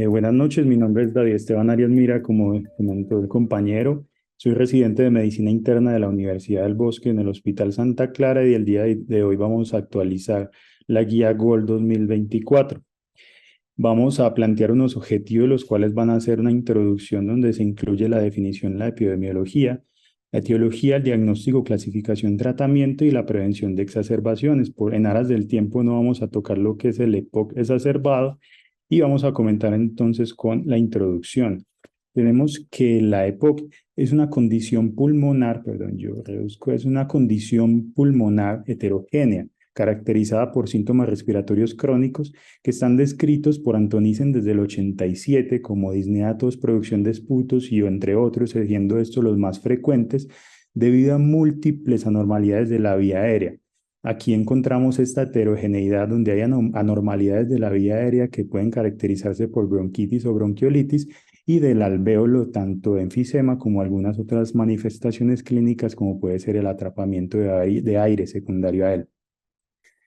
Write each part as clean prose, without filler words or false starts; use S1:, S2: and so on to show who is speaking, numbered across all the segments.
S1: Buenas noches, mi nombre es David Esteban Arias Mira, como comentó el compañero, soy residente de Medicina Interna de la Universidad del Bosque en el Hospital Santa Clara y el día de hoy vamos a actualizar la guía GOL 2024. Vamos a plantear unos objetivos, los cuales van a ser una introducción donde se incluye la definición de la etiología, el diagnóstico, clasificación, tratamiento y la prevención de exacerbaciones. En aras del tiempo no vamos a tocar lo que es el EPOC exacerbado y vamos a comentar entonces con la introducción. Tenemos que la EPOC es una condición pulmonar, perdón, yo reduzco, es una condición pulmonar heterogénea caracterizada por síntomas respiratorios crónicos que están descritos por Antonicen desde el 87 como disnea, tos, producción de esputos y entre otros, siendo estos los más frecuentes debido a múltiples anormalidades de la vía aérea. Aquí encontramos esta heterogeneidad donde hay anormalidades de la vía aérea que pueden caracterizarse por bronquitis o bronquiolitis y del alvéolo, tanto enfisema como algunas otras manifestaciones clínicas como puede ser el atrapamiento de aire secundario a él.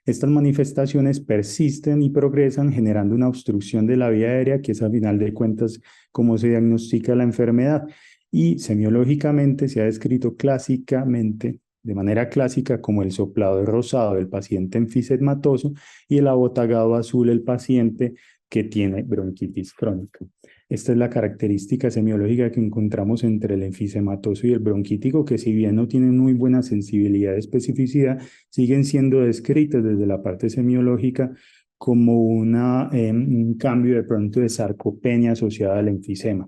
S1: Estas manifestaciones persisten y progresan generando una obstrucción de la vía aérea, que es a final de cuentas cómo se diagnostica la enfermedad. Y semiológicamente se ha descrito clásicamente, de manera clásica, como el soplado rosado del paciente enfisematoso y el abotagado azul el paciente que tiene bronquitis crónica. Esta es la característica semiológica que encontramos entre el enfisematoso y el bronquítico, que si bien no tienen muy buena sensibilidad de especificidad, siguen siendo descritas desde la parte semiológica como un cambio de pronto de sarcopenia asociada al enfisema.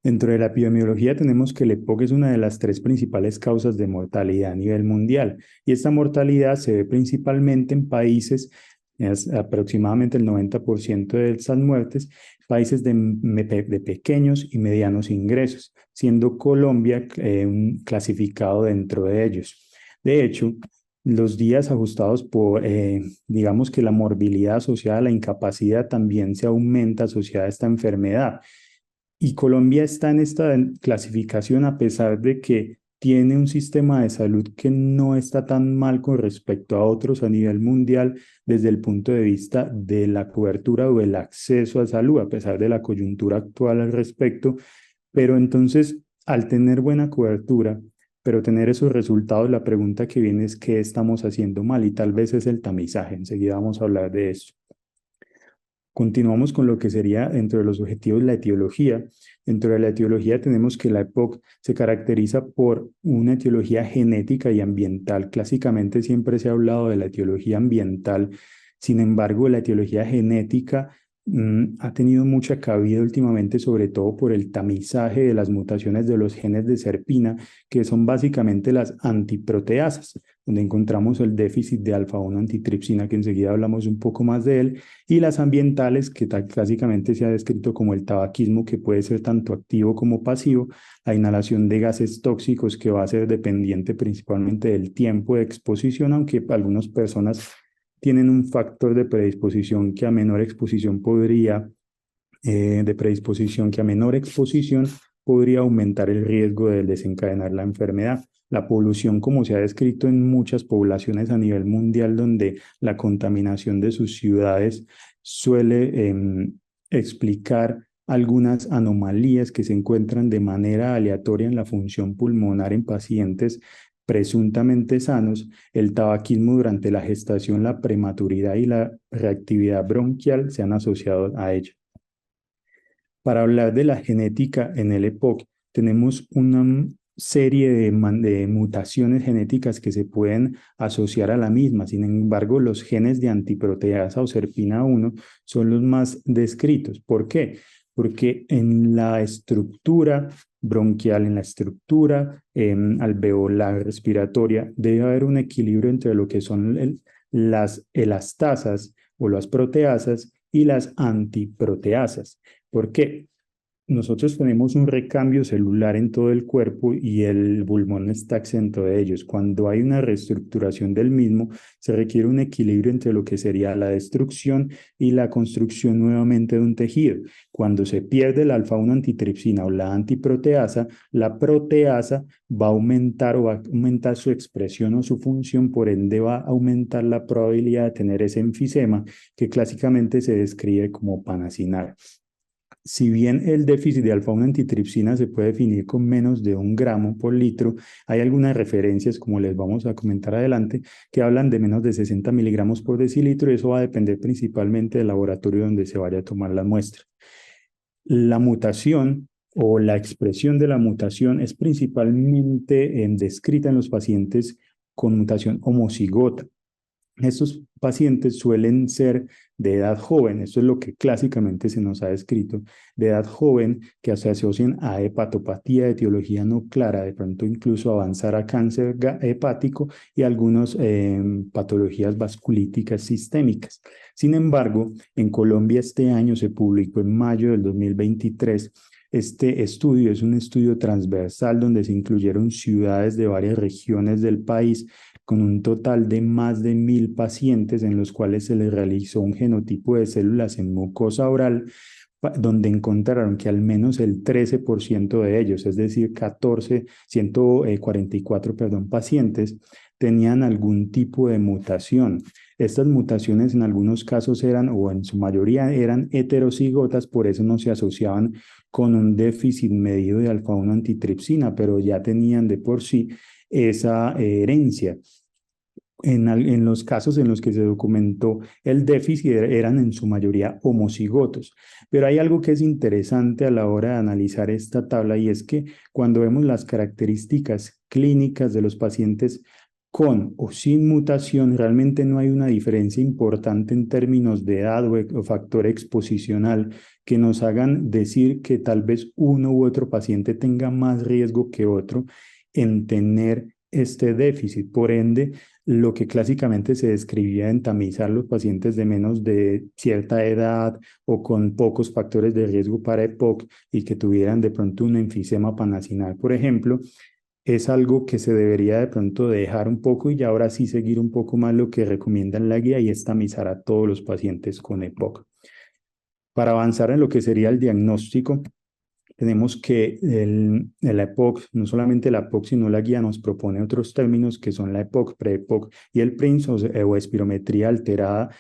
S1: Dentro de la epidemiología tenemos que el EPOC es una de las tres principales causas de mortalidad a nivel mundial y esta mortalidad se ve principalmente en países, es aproximadamente el 90% de estas muertes, países de pequeños y medianos ingresos, siendo Colombia clasificado dentro de ellos. De hecho, los días ajustados por, digamos que la morbilidad asociada a la incapacidad también se aumenta asociada a esta enfermedad. Y Colombia está en esta clasificación a pesar de que tiene un sistema de salud que no está tan mal con respecto a otros a nivel mundial desde el punto de vista de la cobertura o el acceso a salud, a pesar de la coyuntura actual al respecto. Pero entonces, al tener buena cobertura, pero tener esos resultados, la pregunta que viene es qué estamos haciendo mal y tal vez es el tamizaje. Enseguida vamos a hablar de eso. Continuamos con lo que sería dentro de los objetivos la etiología. Dentro de la etiología tenemos que la EPOC se caracteriza por una etiología genética y ambiental. Clásicamente siempre se ha hablado de la etiología ambiental. Sin embargo, la etiología genética ha tenido mucha cabida últimamente, sobre todo por el tamizaje de las mutaciones de los genes de serpina, que son básicamente las antiproteasas, donde encontramos el déficit de alfa-1 antitripsina, que enseguida hablamos un poco más de él, y las ambientales, que clásicamente se ha descrito como el tabaquismo, que puede ser tanto activo como pasivo, la inhalación de gases tóxicos, que va a ser dependiente principalmente del tiempo de exposición, aunque algunas personas tienen un factor de predisposición que a menor exposición que a menor exposición podría aumentar el riesgo de desencadenar la enfermedad. La polución, como se ha descrito en muchas poblaciones a nivel mundial, donde la contaminación de sus ciudades suele explicar algunas anomalías que se encuentran de manera aleatoria en la función pulmonar en pacientes presuntamente sanos, el tabaquismo durante la gestación, la prematuridad y la reactividad bronquial se han asociado a ello. Para hablar de la genética en el EPOC, tenemos una serie de mutaciones genéticas que se pueden asociar a la misma. Sin embargo, los genes de antiproteasa o SERPINA1 son los más descritos. ¿Por qué? Porque en la estructura bronquial, en la estructura alveolar respiratoria, debe haber un equilibrio entre lo que son las elastasas o las proteasas y las antiproteasas. ¿Por qué? nosotros tenemos un recambio celular en todo el cuerpo y el pulmón está exento de ellos. Cuando hay una reestructuración del mismo, se requiere un equilibrio entre lo que sería la destrucción y la construcción nuevamente de un tejido. Cuando se pierde la alfa-1 antitripsina o la antiproteasa, la proteasa va a aumentar o va a aumentar su expresión o su función, por ende va a aumentar la probabilidad de tener ese enfisema que clásicamente se describe como panacinal. Si bien el déficit de alfa-1 antitripsina se puede definir con menos de 1 gramo por litro, hay algunas referencias, como les vamos a comentar adelante, que hablan de menos de 60 miligramos por decilitro, y eso va a depender principalmente del laboratorio donde se vaya a tomar la muestra. La mutación o la expresión de la mutación es principalmente descrita en los pacientes con mutación homocigota. Estos pacientes suelen ser de edad joven, esto es lo que clásicamente se nos ha descrito, de edad joven, que se asocian a hepatopatía de etiología no clara, de pronto incluso avanzar a cáncer hepático y algunas patologías vasculíticas sistémicas. Sin embargo, en Colombia este año se publicó en mayo del 2023. Este estudio es un estudio transversal donde se incluyeron ciudades de varias regiones del país con un total de más de 1.000 pacientes en los cuales se les realizó un genotipo de células en mucosa oral, donde encontraron que al menos el 13% de ellos, es decir, 144 pacientes, tenían algún tipo de mutación. Estas mutaciones en algunos casos eran, o en su mayoría eran heterocigotas, por eso no se asociaban con un déficit medido de alfa-1 antitripsina, pero ya tenían de por sí esa herencia. En los casos en los que se documentó el déficit eran en su mayoría homocigotos. Pero hay algo que es interesante a la hora de analizar esta tabla, y es que cuando vemos las características clínicas de los pacientes con o sin mutación, realmente no hay una diferencia importante en términos de edad o factor exposicional que nos hagan decir que tal vez uno u otro paciente tenga más riesgo que otro en tener este déficit. Por ende, lo que clásicamente se describía en tamizar los pacientes de menos de cierta edad o con pocos factores de riesgo para EPOC y que tuvieran de pronto un enfisema panacinal, por ejemplo, es algo que se debería de pronto dejar un poco y ahora sí seguir un poco más lo que recomienda en la guía, y es tamizar a todos los pacientes con EPOC. Para avanzar en lo que sería el diagnóstico, tenemos que la EPOC, no solamente la EPOC, sino la guía nos propone otros términos que son la EPOC, pre-EPOC y el PRINCE o espirometría alterada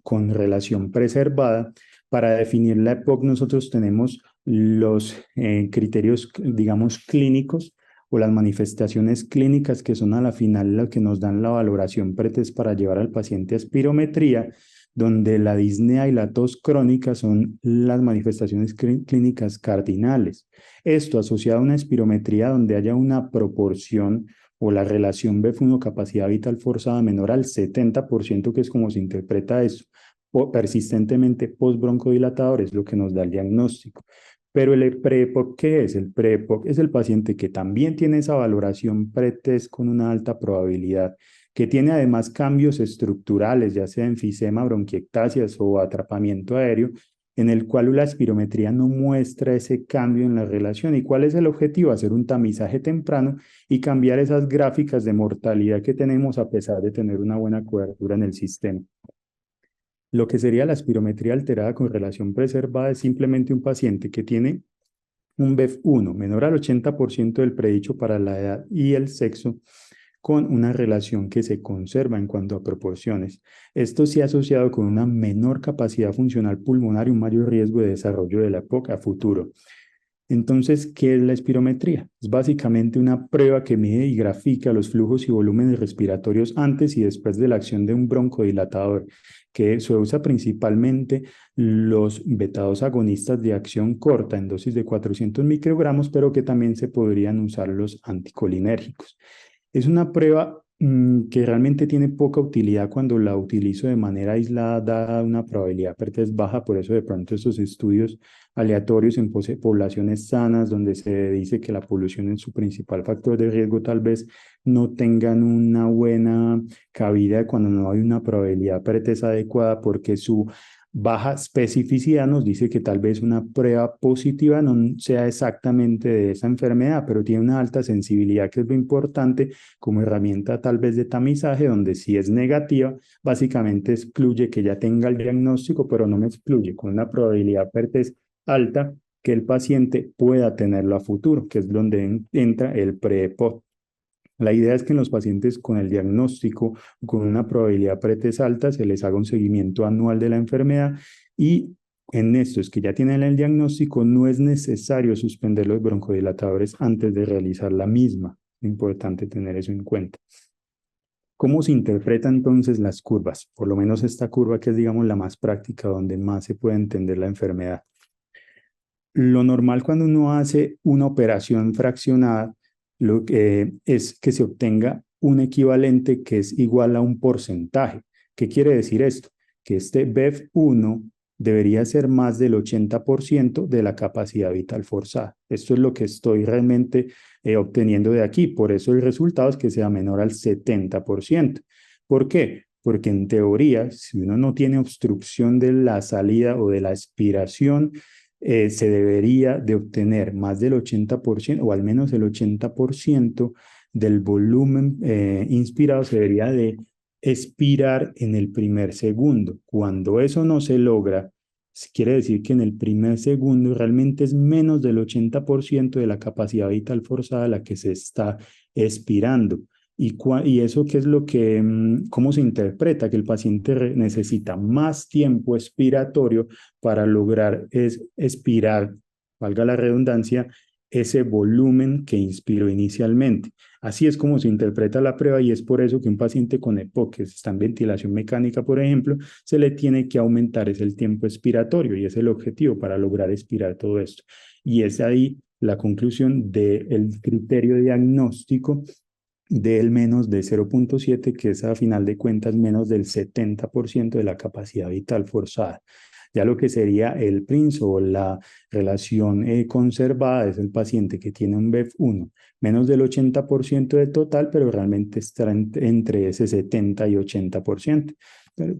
S1: con relación preservada. Para definir la EPOC nosotros tenemos los criterios, digamos, clínicos o las manifestaciones clínicas que son a la final lo que nos dan la valoración pretest para llevar al paciente a espirometría, donde la disnea y la tos crónica son las manifestaciones clínicas cardinales. Esto asociado a una espirometría donde haya una proporción o la relación BF1 capacidad vital forzada menor al 70%, que es como se interpreta eso, persistentemente postbroncodilatador, es lo que nos da el diagnóstico. Pero el pre-EPOC, ¿qué es? El pre-EPOC es el paciente que también tiene esa valoración pretest con una alta probabilidad, que tiene además cambios estructurales, ya sea enfisema, bronquiectasias o atrapamiento aéreo, en el cual la espirometría no muestra ese cambio en la relación. ¿Y cuál es el objetivo? Hacer un tamizaje temprano y cambiar esas gráficas de mortalidad que tenemos a pesar de tener una buena cobertura en el sistema. Lo que sería la espirometría alterada con relación preservada es simplemente un paciente que tiene un BEF1 menor al 80% del predicho para la edad y el sexo, con una relación que se conserva en cuanto a proporciones. Esto sí asociado con una menor capacidad funcional pulmonar y un mayor riesgo de desarrollo de la EPOC a futuro. Entonces, ¿qué es la espirometría? Es básicamente una prueba que mide y grafica los flujos y volúmenes respiratorios antes y después de la acción de un broncodilatador, que se usa principalmente los beta-2 agonistas de acción corta en dosis de 400 microgramos, pero que también se podrían usar los anticolinérgicos. Es una prueba que realmente tiene poca utilidad cuando la utilizo de manera aislada, dada una probabilidad pretest baja. Por eso de pronto estos estudios aleatorios en poblaciones sanas, donde se dice que la polución es su principal factor de riesgo, tal vez no tengan una buena cabida cuando no hay una probabilidad pretest adecuada, porque su Baja especificidad nos dice que tal vez una prueba positiva no sea exactamente de esa enfermedad, pero tiene una alta sensibilidad, que es lo importante como herramienta tal vez de tamizaje, donde si es negativa, básicamente excluye que ya tenga el diagnóstico, pero no me excluye con una probabilidad alta que el paciente pueda tenerlo a futuro, que es donde entra el pre-POT. La idea es que en los pacientes con el diagnóstico con una probabilidad pretest alta se les haga un seguimiento anual de la enfermedad, y en estos que ya tienen el diagnóstico no es necesario suspender los broncodilatadores antes de realizar la misma. Es importante tener eso en cuenta. ¿Cómo se interpretan entonces las curvas? Por lo menos esta curva, que es, digamos, la más práctica, donde más se puede entender la enfermedad. Lo normal cuando uno hace una operación fraccionada lo que es que se obtenga un equivalente que es igual a un porcentaje. ¿Qué quiere decir esto? Que este BEF1 debería ser más del 80% de la capacidad vital forzada. Esto es lo que estoy realmente obteniendo de aquí. Por eso el resultado es que sea menor al 70%. ¿Por qué? Porque en teoría, si uno no tiene obstrucción de la salida o de la expiración, se debería de obtener más del 80% o al menos el 80% del volumen inspirado se debería de expirar en el primer segundo. Cuando eso no se logra, quiere decir que en el primer segundo realmente es menos del 80% de la capacidad vital forzada la que se está expirando. ¿Y eso qué es lo que, cómo se interpreta? Que el paciente necesita más tiempo expiratorio para lograr expirar, valga la redundancia, ese volumen que inspiró inicialmente. Así es como se interpreta la prueba, y es por eso que un paciente con EPOC, que está en ventilación mecánica, por ejemplo, se le tiene que aumentar el tiempo expiratorio, y es el objetivo para lograr expirar todo esto. Y es ahí la conclusión del criterio diagnóstico del menos de 0,7, que es a final de cuentas menos del 70% de la capacidad vital forzada. Ya lo que sería el PRINCE o la relación conservada es el paciente que tiene un BEF1 menos del 80% de total, pero realmente está entre ese 70 y 80%.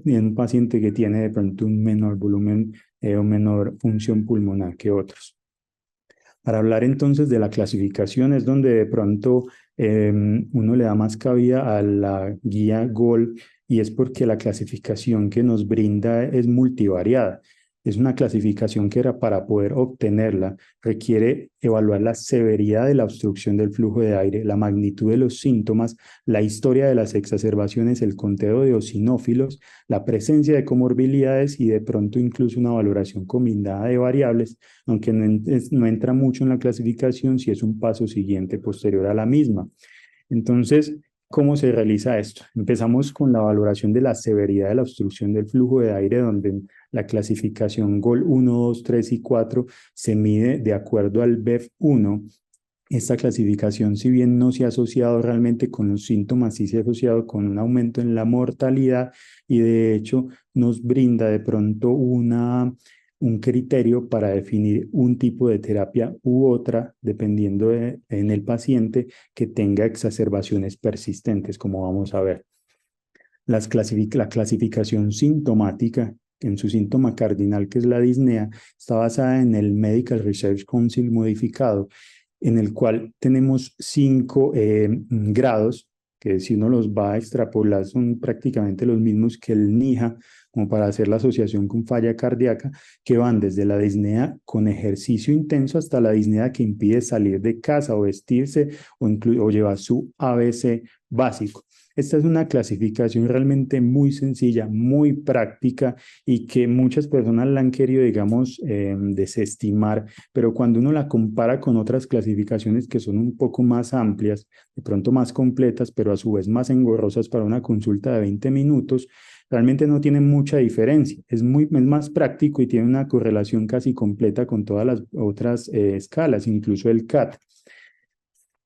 S1: Y un paciente que tiene de pronto un menor volumen o menor función pulmonar que otros. Para hablar entonces de la clasificación es donde de pronto uno le da más cabida a la guía GOL, y es porque la clasificación que nos brinda es multivariada. Es una clasificación que era para poder obtenerla requiere evaluar la severidad de la obstrucción del flujo de aire, la magnitud de los síntomas, la historia de las exacerbaciones, el conteo de eosinófilos, la presencia de comorbilidades y de pronto incluso una valoración combinada de variables, aunque no entra mucho en la clasificación si es un paso siguiente posterior a la misma. Entonces, ¿cómo se realiza esto? Empezamos con la valoración de la severidad de la obstrucción del flujo de aire, donde la clasificación GOL 1, 2, 3 y 4 se mide de acuerdo al BEF1. Esta clasificación, si bien no se ha asociado realmente con los síntomas, sí se ha asociado con un aumento en la mortalidad, y de hecho nos brinda de pronto un criterio para definir un tipo de terapia u otra, dependiendo en el paciente que tenga exacerbaciones persistentes, como vamos a ver. La clasificación sintomática, en su síntoma cardinal, que es la disnea, está basada en el Medical Research Council modificado, en el cual tenemos 5 grados, que si uno los va a extrapolar son prácticamente los mismos que el NIHA, como para hacer la asociación con falla cardíaca, que van desde la disnea con ejercicio intenso hasta la disnea que impide salir de casa o vestirse o llevar su ABC básico. Esta es una clasificación realmente muy sencilla, muy práctica, y que muchas personas la han querido, digamos, desestimar, pero cuando uno la compara con otras clasificaciones que son un poco más amplias, de pronto más completas, pero a su vez más engorrosas para una consulta de 20 minutos, realmente no tiene mucha diferencia. Es más práctico y tiene una correlación casi completa con todas las otras escalas, incluso el CAT.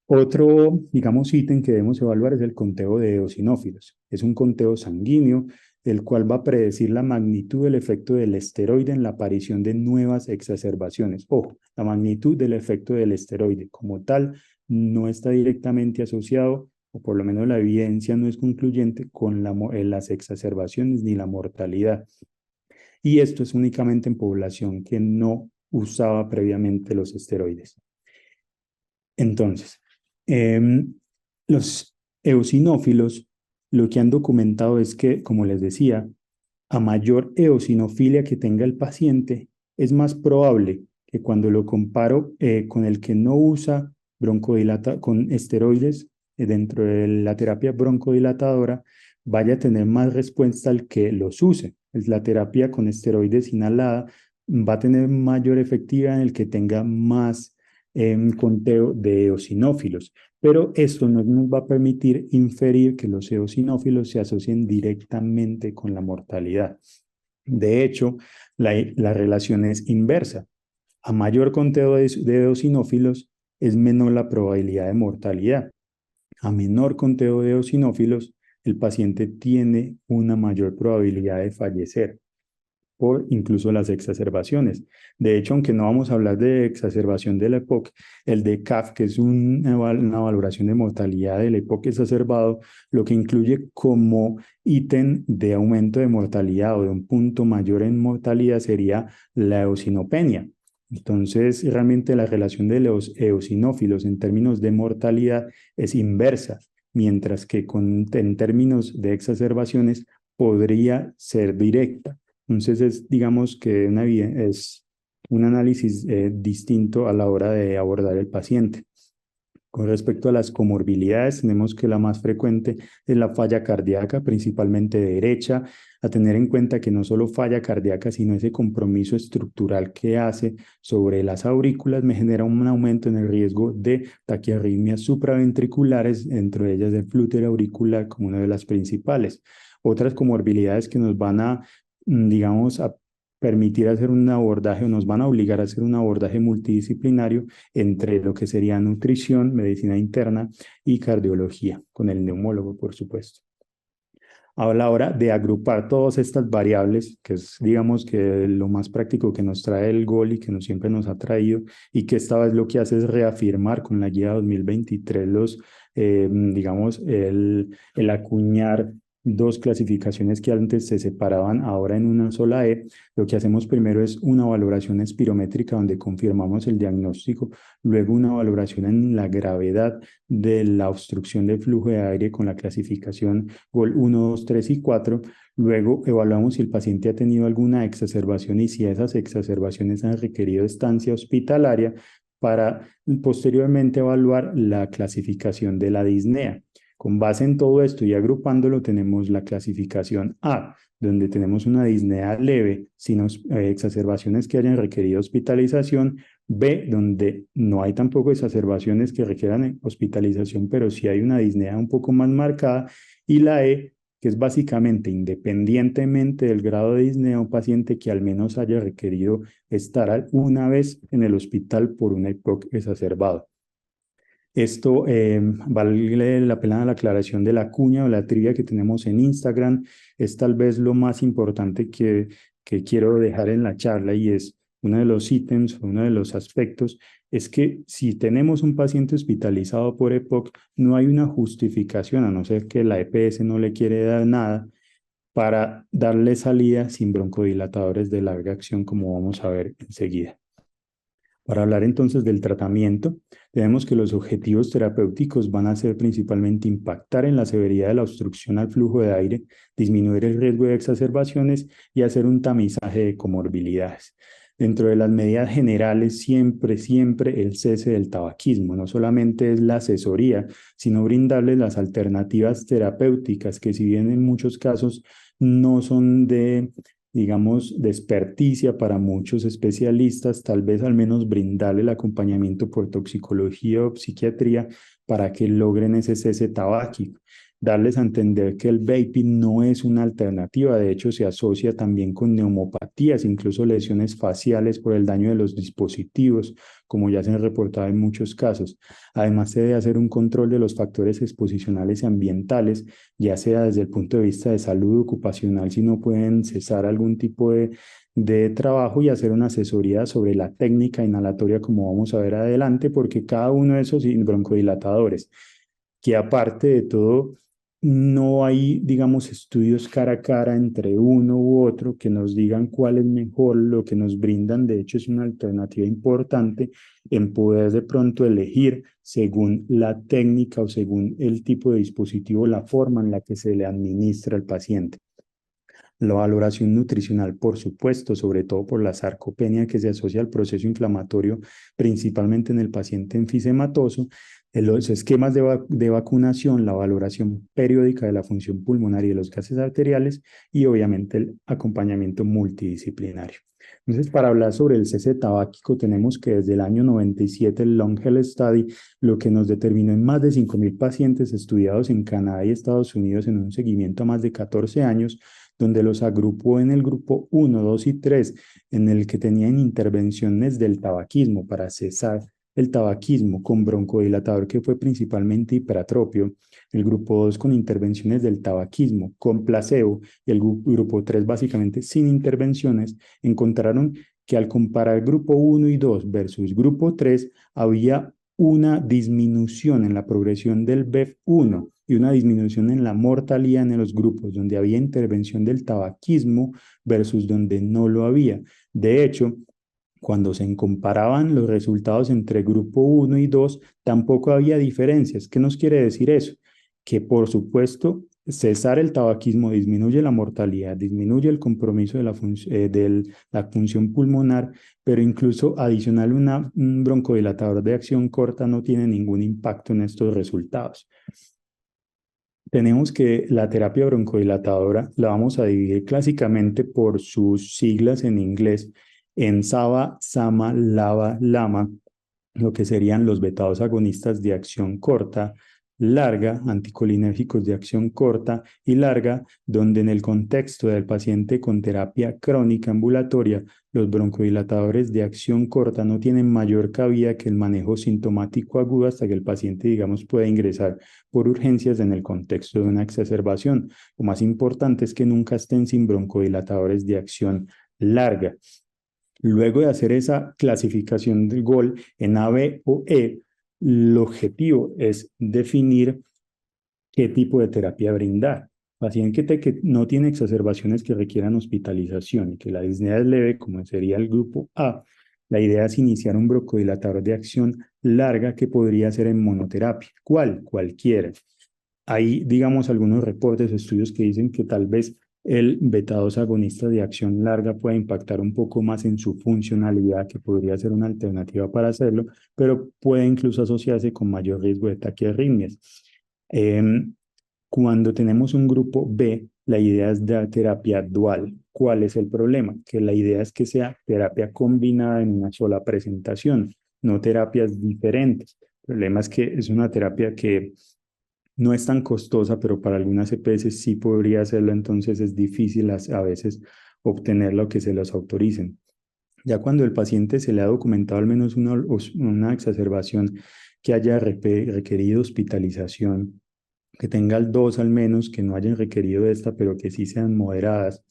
S1: Otro, digamos, ítem que debemos evaluar es el conteo de eosinófilos. Es un conteo sanguíneo, el cual va a predecir la magnitud del efecto del esteroide en la aparición de nuevas exacerbaciones. Ojo, la magnitud del efecto del esteroide como tal no está directamente asociado, o por lo menos la evidencia no es concluyente, con las exacerbaciones ni la mortalidad. y esto es únicamente en población que no usaba previamente los esteroides. Entonces, los eosinófilos lo que han documentado es que, como les decía, a mayor eosinofilia que tenga el paciente, es más probable que cuando lo comparo con el que no usa con esteroides dentro de la terapia broncodilatadora, vaya a tener más respuesta al que los use. La terapia con esteroides inhalada va a tener mayor efectividad en el que tenga más conteo de eosinófilos, pero esto no nos va a permitir inferir que los eosinófilos se asocien directamente con la mortalidad. De hecho, la relación es inversa. A mayor conteo de eosinófilos, es menor la probabilidad de mortalidad. A menor conteo de eosinófilos, el paciente tiene una mayor probabilidad de fallecer por incluso las exacerbaciones. De hecho, aunque no vamos a hablar de exacerbación de la EPOC, el DCAF, que es una valoración de mortalidad del EPOC exacerbado, lo que incluye como ítem de aumento de mortalidad o de un punto mayor en mortalidad sería la eosinopenia. Entonces, realmente la relación de los eosinófilos en términos de mortalidad es inversa, mientras que en términos de exacerbaciones podría ser directa. Entonces, digamos que es un análisis distinto a la hora de abordar el paciente. Con respecto a las comorbilidades, tenemos que la más frecuente es la falla cardíaca, principalmente derecha, a tener en cuenta que no solo falla cardíaca, sino ese compromiso estructural que hace sobre las aurículas me genera un aumento en el riesgo de taquiarritmias supraventriculares, entre ellas el flúter auricular como una de las principales. Otras comorbilidades que nos van a, digamos, a permitir hacer un abordaje o nos van a obligar a hacer un abordaje multidisciplinario entre lo que sería nutrición, medicina interna y cardiología, con el neumólogo, por supuesto. A la hora de agrupar todas estas variables, que es, digamos, que lo más práctico que nos trae el GOL y que siempre nos ha traído, y que esta vez lo que hace es reafirmar con la guía 2023 digamos, el acuñar dos clasificaciones que antes se separaban ahora en una sola lo que hacemos primero es una valoración espirométrica donde confirmamos el diagnóstico, luego una valoración en la gravedad de la obstrucción del flujo de aire con la clasificación GOL 1, 2, 3 y 4. Luego evaluamos si el paciente ha tenido alguna exacerbación y si esas exacerbaciones han requerido estancia hospitalaria para posteriormente evaluar la clasificación de la disnea. Con base en todo esto y agrupándolo, tenemos la clasificación A, donde tenemos una disnea leve sin exacerbaciones que hayan requerido hospitalización. B, donde no hay tampoco exacerbaciones que requieran hospitalización, pero sí hay una disnea un poco más marcada. Y la E, que es básicamente independientemente del grado de disnea, un paciente que al menos haya requerido estar una vez en el hospital por una EPOC exacerbado. Esto vale la pena la aclaración de la cuña o la trivia que tenemos en Instagram. Es tal vez lo más importante que quiero dejar en la charla y es uno de los ítems, uno de los aspectos, es que si tenemos un paciente hospitalizado por EPOC, no hay una justificación, a no ser que la EPS no le quiere dar nada, para darle salida sin broncodilatadores de larga acción, como vamos a ver enseguida. Para hablar entonces del tratamiento, tenemos que los objetivos terapéuticos van a ser principalmente impactar en la severidad de la obstrucción al flujo de aire, disminuir el riesgo de exacerbaciones y hacer un tamizaje de comorbilidades. Dentro de las medidas generales, siempre el cese del tabaquismo. No solamente es la asesoría, sino brindarles las alternativas terapéuticas que si bien en muchos casos no son de digamos, de experticia para muchos especialistas, tal vez al menos brindarle el acompañamiento por toxicología o psiquiatría para que logren ese cese tabáquico. Darles a entender que el vaping no es una alternativa, de hecho se asocia también con neumopatías, incluso lesiones faciales por el daño de los dispositivos, como ya se han reportado en muchos casos. Además, se debe hacer un control de los factores exposicionales y ambientales, ya sea desde el punto de vista de salud ocupacional, si no pueden cesar algún tipo de trabajo y hacer una asesoría sobre la técnica inhalatoria, como vamos a ver adelante, porque cada uno de esos broncodilatadores, que aparte de todo, no hay, digamos, estudios cara a cara entre uno u otro que nos digan cuál es mejor. Lo que nos brindan, de hecho, es una alternativa importante en poder de pronto elegir según la técnica o según el tipo de dispositivo, la forma en la que se le administra al paciente. La valoración nutricional, por supuesto, sobre todo por la sarcopenia que se asocia al proceso inflamatorio, principalmente en el paciente enfisematoso, los esquemas de vacunación, la valoración periódica de la función pulmonar y de los gases arteriales y obviamente el acompañamiento multidisciplinario. Entonces, para hablar sobre el cese tabáquico, tenemos que desde el año 97 el Long Health Study, lo que nos determinó en más de 5.000 pacientes estudiados en Canadá y Estados Unidos en un seguimiento a más de 14 años, donde los agrupó en el grupo 1, 2 y 3, en el que tenían intervenciones del tabaquismo para cesar el tabaquismo con broncodilatador que fue principalmente hiperatropio, el grupo 2 con intervenciones del tabaquismo con placebo y el grupo 3 básicamente sin intervenciones, encontraron que al comparar grupo 1 y 2 versus grupo 3 había una disminución en la progresión del BEF1 y una disminución en la mortalidad en los grupos donde había intervención del tabaquismo versus donde no lo había. De hecho, cuando se comparaban los resultados entre grupo 1 y 2, tampoco había diferencias. ¿Qué nos quiere decir eso? Que por supuesto, cesar el tabaquismo disminuye la mortalidad, disminuye el compromiso de la función pulmonar, pero incluso adicional un broncodilatador de acción corta no tiene ningún impacto en estos resultados. Tenemos que la terapia broncodilatadora la vamos a dividir clásicamente por sus siglas en inglés en SABA, SAMA, LABA, LAMA, lo que serían los betados agonistas de acción corta, larga, anticolinérgicos de acción corta y larga, donde en el contexto del paciente con terapia crónica ambulatoria, los broncodilatadores de acción corta no tienen mayor cabida que el manejo sintomático agudo hasta que el paciente, digamos, pueda ingresar por urgencias en el contexto de una exacerbación. Lo más importante es que nunca estén sin broncodilatadores de acción larga. Luego de hacer esa clasificación del GOL en A, B o E, el objetivo es definir qué tipo de terapia brindar. Paciente que no tiene exacerbaciones que requieran hospitalización y que la disnea es leve, como sería el grupo A, la idea es iniciar un broncodilatador de acción larga que podría ser en monoterapia. ¿Cuál? Cualquiera. Hay, digamos, algunos reportes o estudios que dicen que tal vez el beta-2 agonista de acción larga puede impactar un poco más en su funcionalidad, que podría ser una alternativa para hacerlo, pero puede incluso asociarse con mayor riesgo de taquiarritmias. Eh, Cuando tenemos un grupo B, la idea es dar terapia dual. ¿Cuál es el problema? Que la idea es que sea terapia combinada en una sola presentación, no terapias diferentes. El problema es que es una terapia que no es tan costosa, pero para algunas EPS sí podría hacerlo, entonces es difícil a veces obtener lo que se los autoricen. Ya cuando el paciente se le ha documentado al menos una exacerbación que haya requerido hospitalización, que tenga el 2 al menos, que no hayan requerido esta, pero que sí sean moderadas,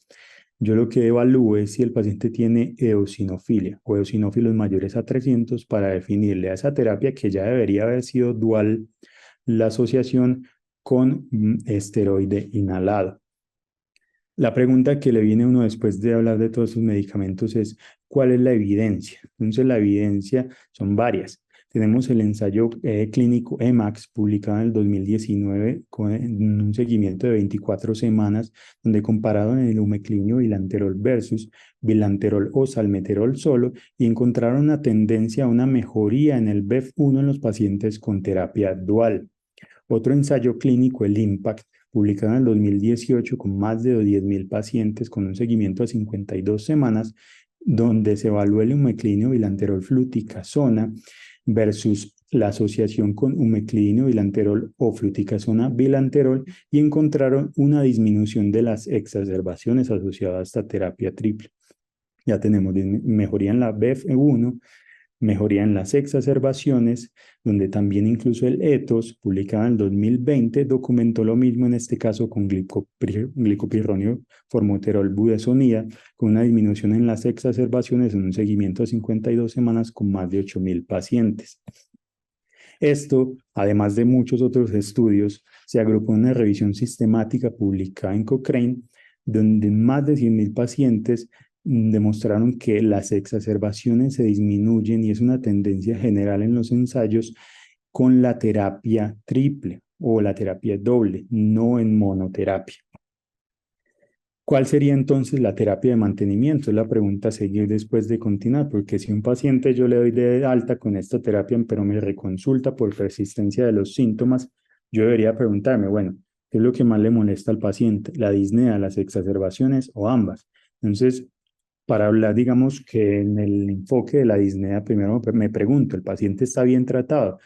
S1: yo lo que evalúo es si el paciente tiene eosinofilia o eosinófilos mayores a 300 para definirle a esa terapia que ya debería haber sido dual la asociación con esteroide inhalado. La pregunta que le viene a uno después de hablar de todos esos medicamentos es, ¿cuál es la evidencia? Entonces, la evidencia son varias. Tenemos el ensayo clínico EMAX, publicado en el 2019, en un seguimiento de 24 semanas, donde compararon el umeclinio bilanterol versus bilanterol o salmeterol solo y encontraron una tendencia a una mejoría en el BEF1 en los pacientes con terapia dual. Otro ensayo clínico, el IMPACT, publicado en el 2018 con más de 10.000 pacientes con un seguimiento a 52 semanas, donde se evaluó el umeclinio bilanterol fluticasona versus la asociación con umeclinio bilanterol o fluticasona bilanterol y encontraron una disminución de las exacerbaciones asociadas a esta terapia triple. Ya tenemos mejoría en la BEF1, mejoría en las exacerbaciones, donde también incluso el ETOS, publicado en el 2020, documentó lo mismo en este caso con glicopirronio formoterol budesonida, con una disminución en las exacerbaciones en un seguimiento de 52 semanas con más de 8.000 pacientes. Esto, además de muchos otros estudios, se agrupó en una revisión sistemática publicada en Cochrane, donde más de 100.000 pacientes demostraron que las exacerbaciones se disminuyen y es una tendencia general en los ensayos con la terapia triple o la terapia doble, no en monoterapia. ¿Cuál sería entonces la terapia de mantenimiento? Es la pregunta a seguir después de continuar, porque si un paciente yo le doy de alta con esta terapia, pero me reconsulta por persistencia de los síntomas, yo debería preguntarme, bueno, ¿qué es lo que más le molesta al paciente? ¿La disnea, las exacerbaciones o ambas? Entonces, para hablar, digamos que en el enfoque de la disnea, primero me pregunto, ¿el paciente está bien tratado?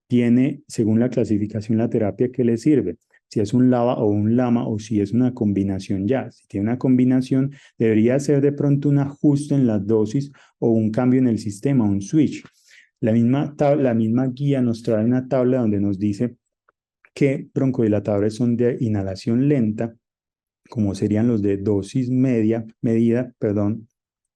S1: ¿Tiene, según la clasificación, la terapia que le sirve? Si es un LAVA o un LAMA o si es una combinación ya. Si tiene una combinación, debería ser de pronto un ajuste en las dosis o un cambio en el sistema, un switch. La misma guía nos trae una tabla donde nos dice que broncodilatadores son de inhalación lenta, como serían los de dosis medida, perdón,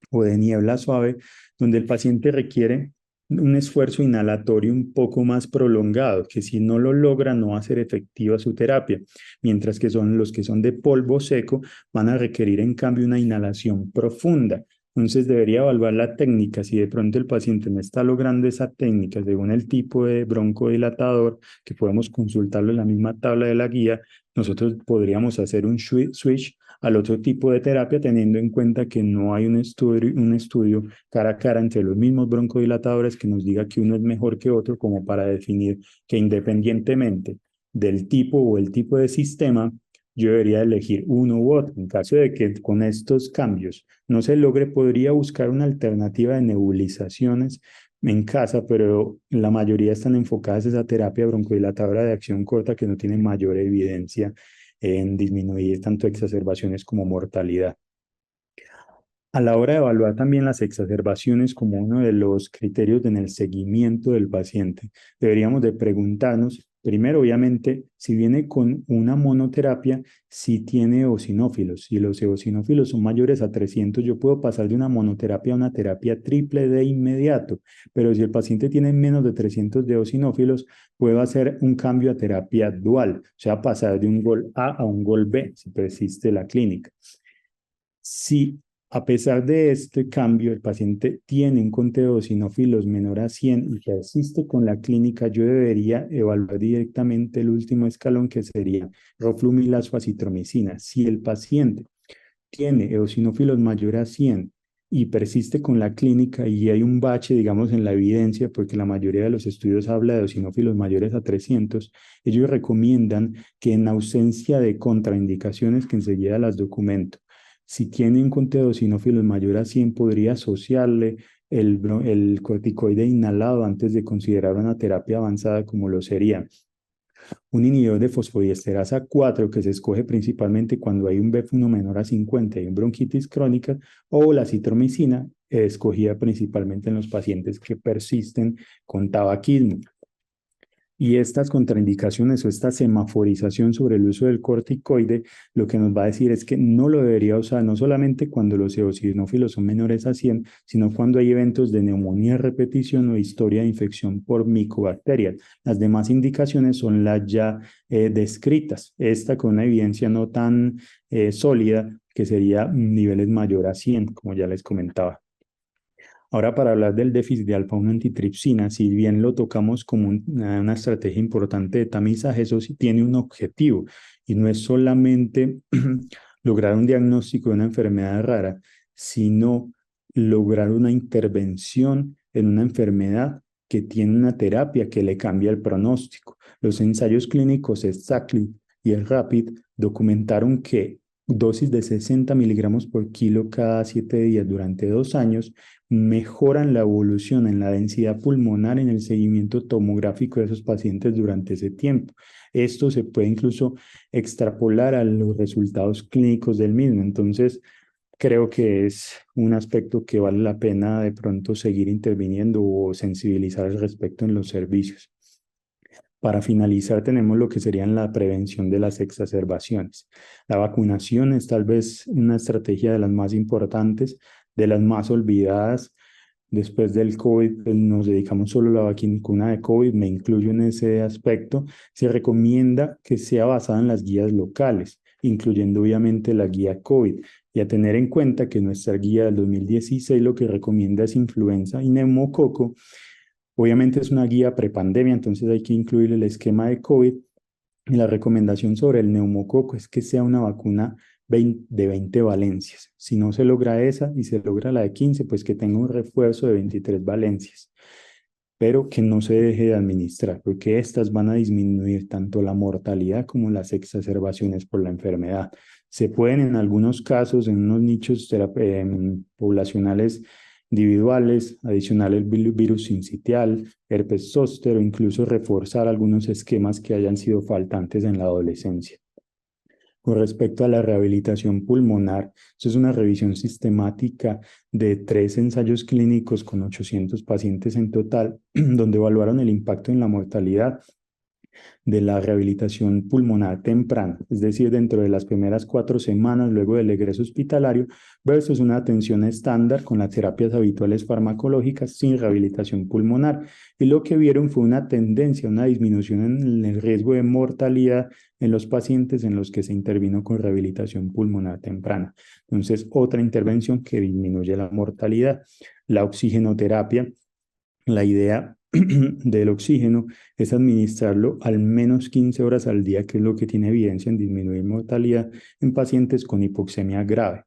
S1: o de niebla suave, donde el paciente requiere un esfuerzo inhalatorio un poco más prolongado, que si no lo logra no va a ser efectiva su terapia, mientras que son los que son de polvo seco van a requerir en cambio una inhalación profunda. Entonces debería evaluar la técnica. Si de pronto el paciente no está logrando esa técnica según el tipo de broncodilatador, que podemos consultarlo en la misma tabla de la guía, nosotros podríamos hacer un switch al otro tipo de terapia, teniendo en cuenta que no hay un estudio cara a cara entre los mismos broncodilatadores que nos diga que uno es mejor que otro, como para definir que independientemente del tipo o el tipo de sistema, yo debería elegir uno u otro. En caso de que con estos cambios no se logre, podría buscar una alternativa de nebulizaciones en casa, pero la mayoría están enfocadas a esa terapia broncodilatadora de acción corta que no tiene mayor evidencia en disminuir tanto exacerbaciones como mortalidad. A la hora de evaluar también las exacerbaciones como uno de los criterios en el seguimiento del paciente, deberíamos de preguntarnos, primero, obviamente, si viene con una monoterapia, si tiene eosinófilos. Si los eosinófilos son mayores a 300, yo puedo pasar de una monoterapia a una terapia triple de inmediato, pero si el paciente tiene menos de 300 de eosinófilos, puedo hacer un cambio a terapia dual, o sea, pasar de un gol A a un gol B, si persiste la clínica. Si a pesar de este cambio el paciente tiene un conteo de eosinófilos menor a 100 y persiste con la clínica, yo debería evaluar directamente el último escalón, que sería roflumilaz o acitromicina. Si el paciente tiene eosinófilos mayor a 100 y persiste con la clínica y hay un bache, digamos, en la evidencia, porque la mayoría de los estudios habla de eosinófilos mayores a 300, ellos recomiendan que en ausencia de contraindicaciones, que enseguida las documento, si tiene un conteo de eosinófilos mayor a 100, podría asociarle el corticoide inhalado antes de considerar una terapia avanzada como lo sería un inhibidor de fosfodiesterasa 4 que se escoge principalmente cuando hay un BF1 menor a 50 y un bronquitis crónica, o la citromicina, escogida principalmente en los pacientes que persisten con tabaquismo. Y estas contraindicaciones o esta semaforización sobre el uso del corticoide, lo que nos va a decir es que no lo debería usar no solamente cuando los eosinófilos son menores a 100, sino cuando hay eventos de neumonía de repetición o historia de infección por micobacterias. Las demás indicaciones son las ya descritas, esta con una evidencia no tan sólida, que sería niveles mayor a 100, como ya les comentaba. Ahora, para hablar del déficit de alfa-1 antitripsina, si bien lo tocamos como una estrategia importante de tamizaje, eso sí tiene un objetivo y no es solamente lograr un diagnóstico de una enfermedad rara, sino lograr una intervención en una enfermedad que tiene una terapia que le cambia el pronóstico. Los ensayos clínicos STACLI y el RAPID documentaron que dosis de 60 miligramos por kilo cada 7 días durante 2 años mejoran la evolución en la densidad pulmonar en el seguimiento tomográfico de esos pacientes durante ese tiempo. Esto se puede incluso extrapolar a los resultados clínicos del mismo. Entonces, creo que es un aspecto que vale la pena de pronto seguir interviniendo o sensibilizar al respecto en los servicios. Para finalizar, tenemos lo que serían la prevención de las exacerbaciones. La vacunación es tal vez una estrategia de las más importantes, de las más olvidadas, Después del COVID, pues, nos dedicamos solo a la vacuna de COVID, me incluyo en ese aspecto. Se recomienda que sea basada en las guías locales, incluyendo obviamente la guía COVID, y a tener en cuenta que nuestra guía del 2016 lo que recomienda es influenza y neumococo. Obviamente es una guía prepandemia, entonces hay que incluir el esquema de COVID. Y la recomendación sobre el neumococo es que sea una vacuna de 20 valencias. Si no se logra esa y se logra la de 15, pues que tenga un refuerzo de 23 valencias, pero que no se deje de administrar, porque estas van a disminuir tanto la mortalidad como las exacerbaciones por la enfermedad. Se pueden en algunos casos, en unos nichos poblacionales individuales, adicional el virus sincitial, herpes zóster o incluso reforzar algunos esquemas que hayan sido faltantes en la adolescencia. Con respecto a la rehabilitación pulmonar, eso es una revisión sistemática de 3 ensayos clínicos con 800 pacientes en total, donde evaluaron el impacto en la mortalidad de la rehabilitación pulmonar temprana, es decir, dentro de las primeras 4 semanas luego del egreso hospitalario, versus una atención estándar con las terapias habituales farmacológicas sin rehabilitación pulmonar. Y lo que vieron fue una tendencia, una disminución en el riesgo de mortalidad en los pacientes en los que se intervino con rehabilitación pulmonar temprana. Entonces, otra intervención que disminuye la mortalidad. La oxigenoterapia, la idea del oxígeno es administrarlo al menos 15 horas al día, que es lo que tiene evidencia en disminuir mortalidad en pacientes con hipoxemia grave.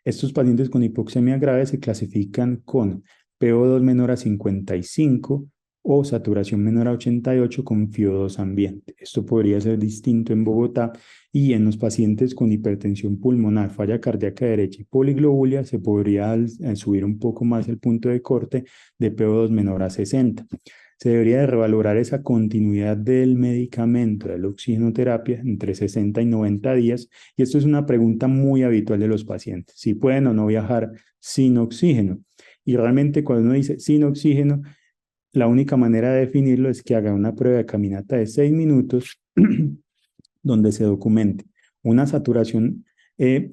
S1: Estos pacientes con hipoxemia grave se clasifican con PO2 menor a 55 o saturación menor a 88 con FiO2 ambiente. Esto podría ser distinto en Bogotá, y en los pacientes con hipertensión pulmonar, falla cardíaca derecha y poliglobulia se podría subir un poco más el punto de corte de PO2 menor a 60. Se debería de revalorar esa continuidad del medicamento, de la oxigenoterapia, entre 60 y 90 días. Y esto es una pregunta muy habitual de los pacientes, si pueden o no viajar sin oxígeno. Y realmente cuando uno dice sin oxígeno, la única manera de definirlo es que haga una prueba de caminata de 6 minutos donde se documente una saturación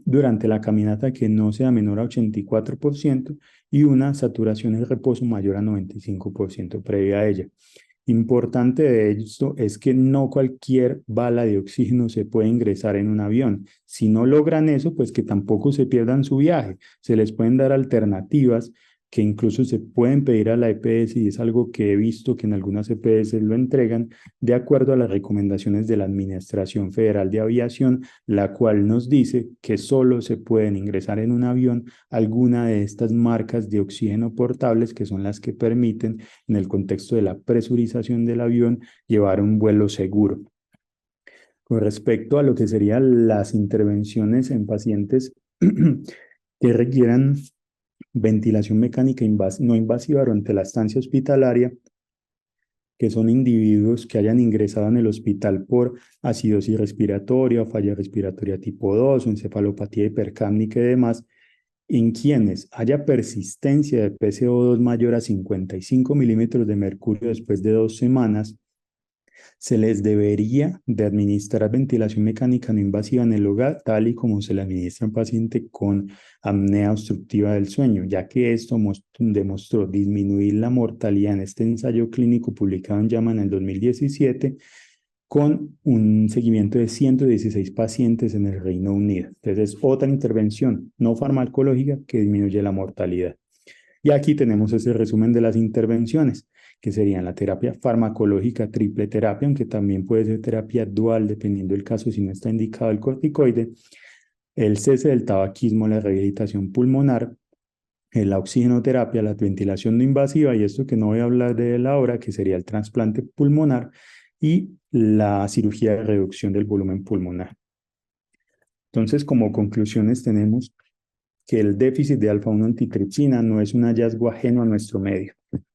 S1: durante la caminata que no sea menor a 84% y una saturación en reposo mayor a 95% previa a ella. Importante de esto es que no cualquier bala de oxígeno se puede ingresar en un avión. Si no logran eso, pues que tampoco se pierdan su viaje. Se les pueden dar alternativas que incluso se pueden pedir a la EPS, y es algo que he visto que en algunas EPS lo entregan de acuerdo a las recomendaciones de la Administración Federal de Aviación, la cual nos dice que solo se pueden ingresar en un avión alguna de estas marcas de oxígeno portables, que son las que permiten, en el contexto de la presurización del avión, llevar un vuelo seguro. Con respecto a lo que serían las intervenciones en pacientes que requieran ventilación mecánica no invasiva durante la estancia hospitalaria, que son individuos que hayan ingresado en el hospital por acidosis respiratoria o falla respiratoria tipo 2 o encefalopatía hipercápnica y demás, en quienes haya persistencia de PCO2 mayor a 55 milímetros de mercurio después de 2 semanas, se les debería de administrar ventilación mecánica no invasiva en el hogar, tal y como se le administra a un paciente con apnea obstructiva del sueño, ya que esto demostró disminuir la mortalidad en este ensayo clínico publicado en JAMA en el 2017, con un seguimiento de 116 pacientes en el Reino Unido. Entonces, otra intervención no farmacológica que disminuye la mortalidad. Y aquí tenemos ese resumen de las intervenciones, que serían la terapia farmacológica triple terapia, aunque también puede ser terapia dual, dependiendo del caso, si no está indicado el corticoide, el cese del tabaquismo, la rehabilitación pulmonar, la oxigenoterapia, la ventilación no invasiva, y esto que no voy a hablar de él ahora, que sería el trasplante pulmonar, y la cirugía de reducción del volumen pulmonar. Entonces, como conclusiones tenemos que el déficit de alfa-1 antitripsina no es un hallazgo ajeno a nuestro medio,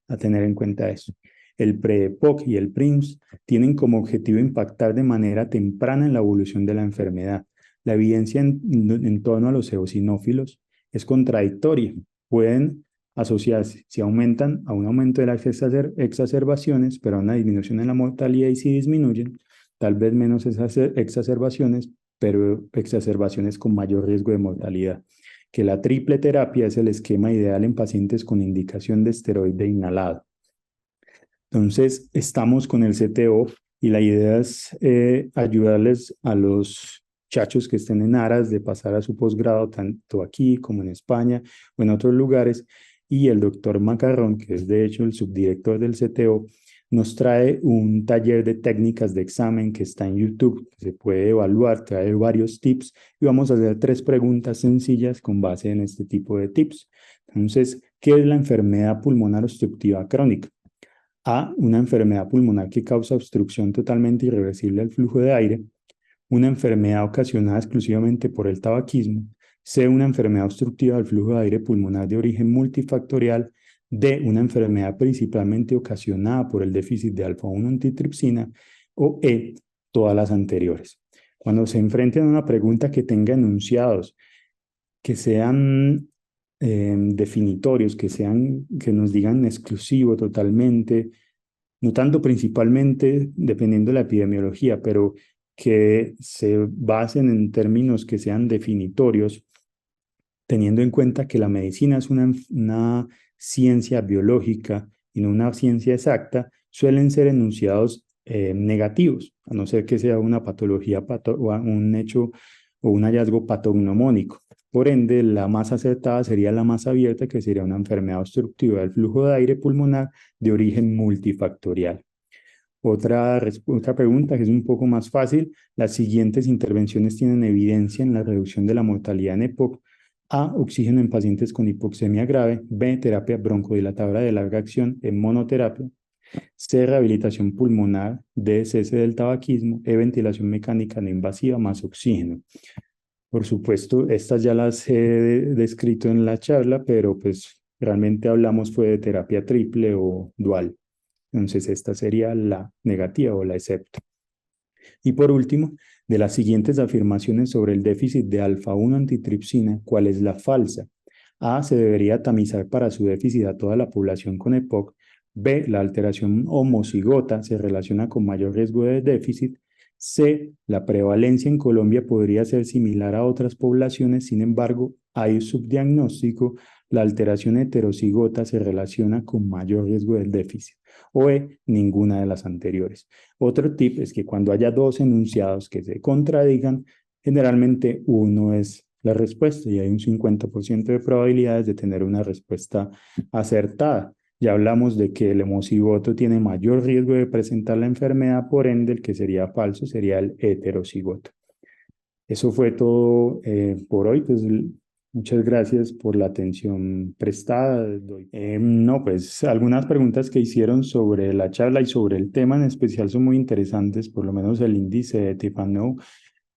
S1: a tener en cuenta eso. El PREEPOC y el PRIMS tienen como objetivo impactar de manera temprana en la evolución de la enfermedad. La evidencia en torno a los eosinófilos es contradictoria. Pueden asociarse, si aumentan, a un aumento de las exacerbaciones, pero a una disminución en la mortalidad, y si disminuyen, tal vez menos esas exacerbaciones, pero exacerbaciones con mayor riesgo de mortalidad. que la triple terapia es el esquema ideal en pacientes con indicación de esteroide inhalado. Entonces, estamos con el CTO y la idea es ayudarles a los muchachos que estén en aras de pasar a su posgrado, tanto aquí como en España o en otros lugares. Y el doctor Macarrón, que es de hecho el subdirector del CTO, nos trae un taller de técnicas de examen que está en YouTube, que se puede evaluar, trae varios tips y vamos a hacer 3 preguntas sencillas con base en este tipo de tips. Entonces, ¿qué es la enfermedad pulmonar obstructiva crónica? A, una enfermedad pulmonar que causa obstrucción totalmente irreversible al flujo de aire, una enfermedad ocasionada exclusivamente por el tabaquismo, C, una enfermedad obstructiva del flujo de aire pulmonar de origen multifactorial, D, una enfermedad principalmente ocasionada por el déficit de alfa-1 antitripsina, o E, todas las anteriores. Cuando se enfrenten a una pregunta que tenga enunciados que sean definitorios, que nos digan exclusivo totalmente, no tanto principalmente dependiendo de la epidemiología, pero que se basen en términos que sean definitorios, teniendo en cuenta que la medicina es una ciencia biológica y no una ciencia exacta, suelen ser enunciados negativos, a no ser que sea una patología o un hecho o un hallazgo patognomónico. Por ende, la más acertada sería la más abierta, que sería una enfermedad obstructiva del flujo de aire pulmonar de origen multifactorial. Otra pregunta que es un poco más fácil, las siguientes intervenciones tienen evidencia en la reducción de la mortalidad en EPOC. A, oxígeno en pacientes con hipoxemia grave. B, terapia broncodilatadora de larga acción en monoterapia. C, rehabilitación pulmonar. D, cese del tabaquismo. E, ventilación mecánica no invasiva más oxígeno. Por supuesto, estas ya las he descrito en la charla, pero pues realmente hablamos fue de terapia triple o dual. Entonces, esta sería la negativa o la excepto. Y por último, de las siguientes afirmaciones sobre el déficit de alfa-1 antitripsina, ¿cuál es la falsa? A, se debería tamizar para su déficit a toda la población con EPOC. B, la alteración homocigota se relaciona con mayor riesgo de déficit. C, la prevalencia en Colombia podría ser similar a otras poblaciones, sin embargo, hay subdiagnóstico, la alteración heterocigota se relaciona con mayor riesgo del déficit. O E, ninguna de las anteriores. Otro tip es que cuando haya dos enunciados que se contradigan, generalmente uno es la respuesta y hay un 50% de probabilidades de tener una respuesta acertada. Ya hablamos de que el homocigoto tiene mayor riesgo de presentar la enfermedad, por ende el que sería falso sería el heterocigoto. Eso fue todo por hoy. Pues muchas gracias por la atención prestada. No, pues algunas preguntas que hicieron sobre la charla y sobre el tema en especial son muy interesantes, por lo menos el índice de Tipano.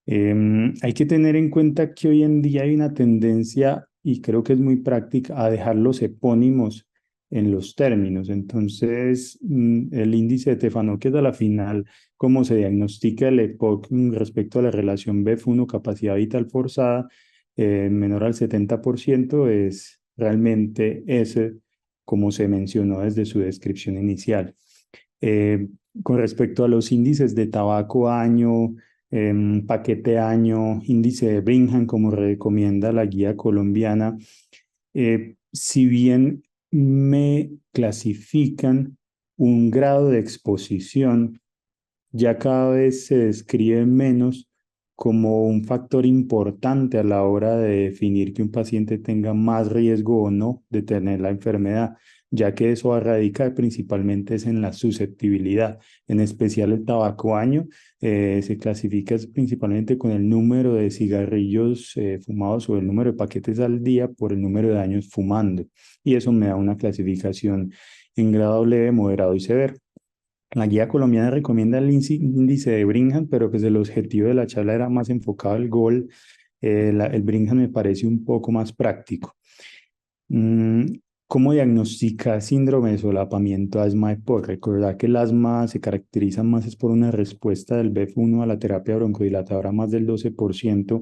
S1: Hay que tener en cuenta que hoy en día hay una tendencia, y creo que es muy práctica, a dejar los epónimos en los términos. Entonces, el índice de Tefano, que es a la final, cómo se diagnostica el EPOC respecto a la relación BF1 capacidad vital forzada, menor al 70%, es realmente ese, como se mencionó desde su descripción inicial. Eh, con respecto a los índices de tabaco año, paquete año, índice de Brigham, como recomienda la guía colombiana, si bien me clasifican un grado de exposición, ya cada vez se describe menos como un factor importante a la hora de definir que un paciente tenga más riesgo o no de tener la enfermedad, ya que eso radica principalmente es en la susceptibilidad, en especial el tabaco año. Se clasifica principalmente con el número de cigarrillos fumados o el número de paquetes al día por el número de años fumando, y eso me da una clasificación en grado leve, moderado y severo. La guía colombiana recomienda el índice de Brigham, pero pues el objetivo de la charla era más enfocado al gol. El Brigham me parece un poco más práctico. Mm, ¿Cómo diagnostica síndrome de solapamiento asma-EPOC? Recordar que el asma se caracteriza más es por una respuesta del BF1 a la terapia broncodilatadora más del 12%.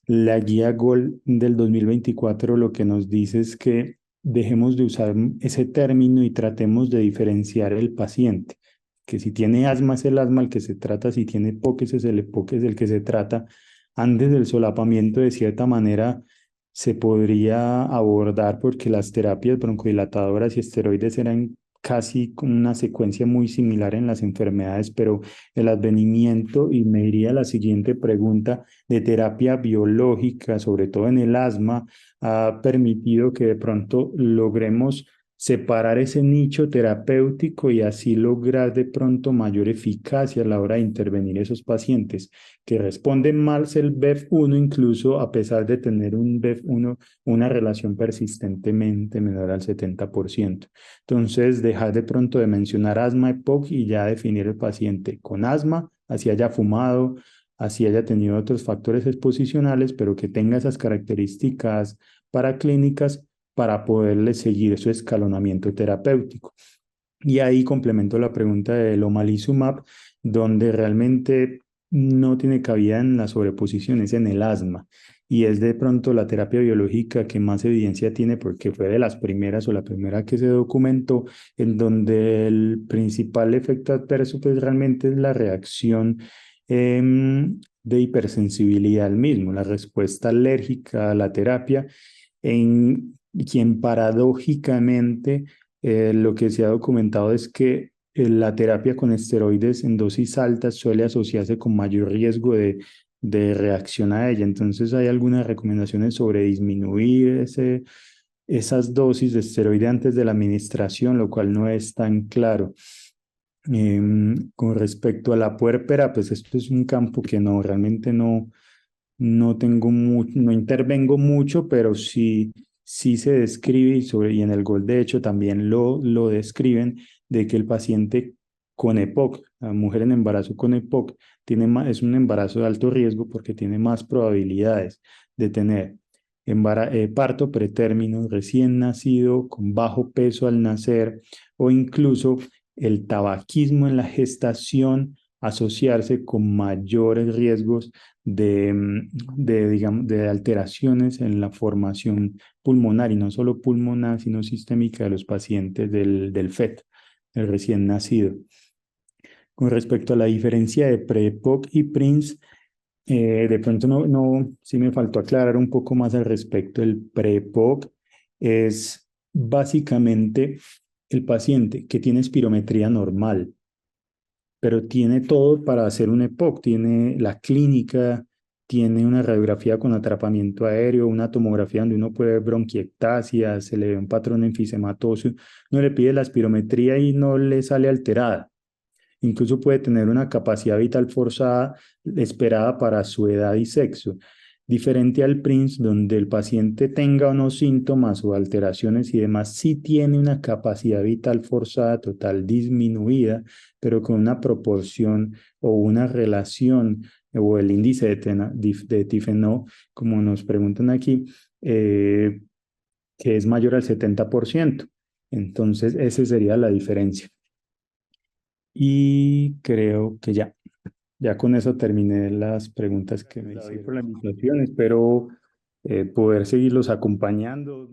S1: La guía GOL del 2024 lo que nos dice es que dejemos de usar ese término y tratemos de diferenciar el paciente, que si tiene asma es el asma el que se trata, si tiene EPOC es el EPOC es el que se trata. Antes del solapamiento, de cierta manera, se podría abordar porque las terapias broncodilatadoras y esteroides eran casi con una secuencia muy similar en las enfermedades, pero el advenimiento, y me iría a la siguiente pregunta, de terapia biológica, sobre todo en el asma, ha permitido que de pronto logremos separar ese nicho terapéutico y así lograr de pronto mayor eficacia a la hora de intervenir esos pacientes que responden mal el BEF1, incluso a pesar de tener un BEF1, una relación persistentemente menor al 70%. Entonces, dejar de pronto de mencionar asma EPOC y ya definir el paciente con asma, así haya fumado, así haya tenido otros factores exposicionales, pero que tenga esas características paraclínicas para poderle seguir su escalonamiento terapéutico. Y ahí complemento la pregunta del omalizumab, donde realmente no tiene cabida en la sobreposición, es en el asma. Y es de pronto la terapia biológica que más evidencia tiene porque fue de las primeras o la primera que se documentó, en donde el principal efecto adverso pues realmente es la reacción de hipersensibilidad al mismo, la respuesta alérgica a la terapia, en quien paradójicamente lo que se ha documentado es que la terapia con esteroides en dosis altas suele asociarse con mayor riesgo de reacción a ella. Entonces hay algunas recomendaciones sobre disminuir esas dosis de esteroide antes de la administración, lo cual no es tan claro. Con respecto a la puérpera, pues esto es un campo que no, realmente no tengo no intervengo mucho, pero sí se describe y en el GOL de hecho también lo describen de que el paciente con EPOC, la mujer en embarazo con EPOC, es un embarazo de alto riesgo porque tiene más probabilidades de tener parto pretérmino, recién nacido, con bajo peso al nacer o incluso el tabaquismo en la gestación asociarse con mayores riesgos digamos, de alteraciones en la formación pulmonar, y no solo pulmonar, sino sistémica de los pacientes del feto, el recién nacido. Con respecto a la diferencia de PREPOC y PRINCE, de pronto sí me faltó aclarar un poco más al respecto. El PREPOC es básicamente el paciente que tiene espirometría normal, pero tiene todo para hacer un EPOC, tiene la clínica, tiene una radiografía con atrapamiento aéreo, una tomografía donde uno puede ver bronquiectasia, se le ve un patrón enfisematoso, no le pide la espirometría y no le sale alterada. Incluso puede tener una capacidad vital forzada esperada para su edad y sexo, diferente al PRINCE, donde el paciente tenga o no síntomas o alteraciones y demás, sí tiene una capacidad vital forzada total disminuida, pero con una proporción o una relación o el índice de TIFNO, como nos preguntan aquí, eh, que es mayor al 70%. Entonces, esa sería la diferencia. Y creo que ya con eso terminé las preguntas que me hicieron por la invitación. Espero poder seguirlos acompañando.